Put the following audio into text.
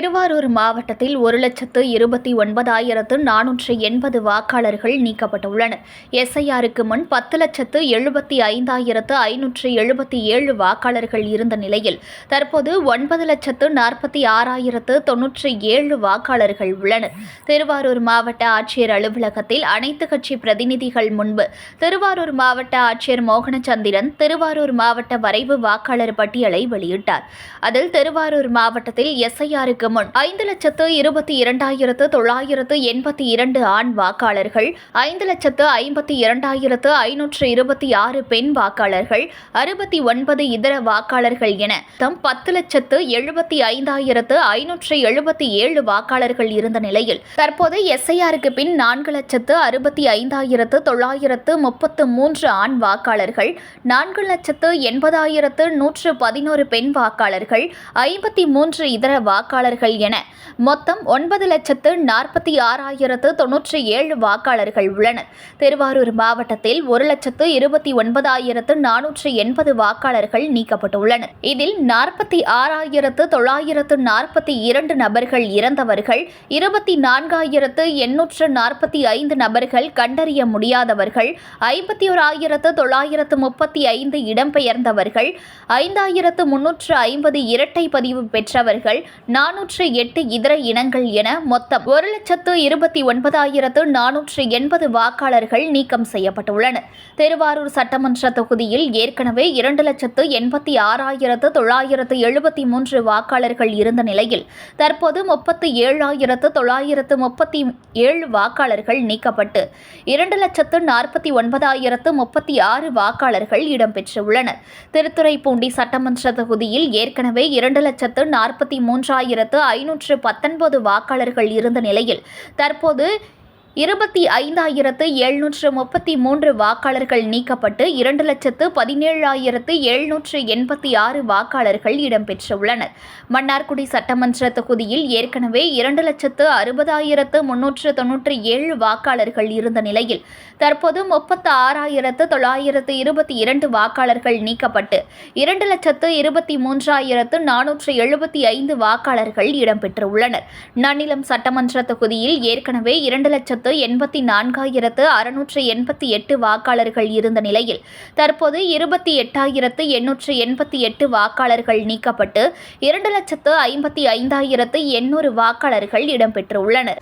திருவாரூர் மாவட்டத்தில் 1,29,480 வாக்காளர்கள் நீக்கப்பட்டுள்ளனர். எஸ்ஐஆருக்கு முன் 10,75,577 வாக்காளர்கள் இருந்த நிலையில் தற்போது 9,46,097 வாக்காளர்கள் உள்ளனர். திருவாரூர் மாவட்ட ஆட்சியர் அலுவலகத்தில் அனைத்து கட்சி பிரதிநிதிகள் முன்பு திருவாரூர் மாவட்ட ஆட்சியர் மோகனச்சந்திரன் திருவாரூர் மாவட்ட வரைவு வாக்காளர் பட்டியலை வெளியிட்டார். அதில் திருவாரூர் மாவட்டத்தில் எஸ்ஐஆருக்கு முன் 5,72,982 ஆண் வாக்காளர்கள், 5,52,526 பெண் வாக்காளர்கள், 69 இதர வாக்காளர்கள் என மொத்தம் 10,75,577 வாக்காளர்கள் இருந்த நிலையில் தற்போது எஸ்ஐஆருக்கு பின் 4,65,933 ஆண் வாக்காளர்கள், 4,80,111 பெண் வாக்காளர்கள், 53 இதர வாக்காளர்கள் என மொத்தம் 9,46,097 வாக்காளர்கள் உள்ளனர். திருவாரூர் மாவட்டத்தில் 1,29,480 வாக்காளர்கள் நீக்கப்பட்டுள்ளனர். இதில் 46,942 நபர்கள் இறந்தவர்கள், 24,845 நபர்கள் கண்டறிய முடியாதவர்கள், 51,935 இடம்பெயர்ந்தவர்கள், 5,350 இரட்டை பதிவு பெற்றவர்கள், 408 இதர இனங்கள் என மொத்தம் 1,29,480 வாக்காளர்கள் நீக்கம் செய்யப்பட்டுள்ளனர். திருவாரூர் சட்டமன்ற தொகுதியில் ஏற்கனவே 2,86,973 வாக்காளர்கள் இருந்த நிலையில் தற்போது 37,937 வாக்காளர்கள் நீக்கப்பட்டு 2,49,036 வாக்காளர்கள் இடம்பெற்றுள்ளனர். திருத்துறைப்பூண்டி சட்டமன்ற தொகுதியில் ஏற்கனவே 2,43,519 வாக்காளர்கள் இருந்த நிலையில் தற்போது 25,733 வாக்காளர்கள் நீக்கப்பட்டு 2,17,786 வாக்காளர்கள் இடம்பெற்றுள்ளனர். மன்னார்குடி சட்டமன்ற தொகுதியில் ஏற்கனவே 2,60,397 வாக்காளர்கள் இருந்த நிலையில் தற்போது 36,922 வாக்காளர்கள் நீக்கப்பட்டு 2,23,475 வாக்காளர்கள் இடம்பெற்றுள்ளனர். நன்னிலம் சட்டமன்ற தொகுதியில் ஏற்கனவே 2,84,688 வாக்காளர்கள் இருந்த நிலையில் தற்போது 28,888 வாக்காளர்கள் நீக்கப்பட்டு 2,55,800 வாக்காளர்கள் இடம்பெற்றுள்ளனர்.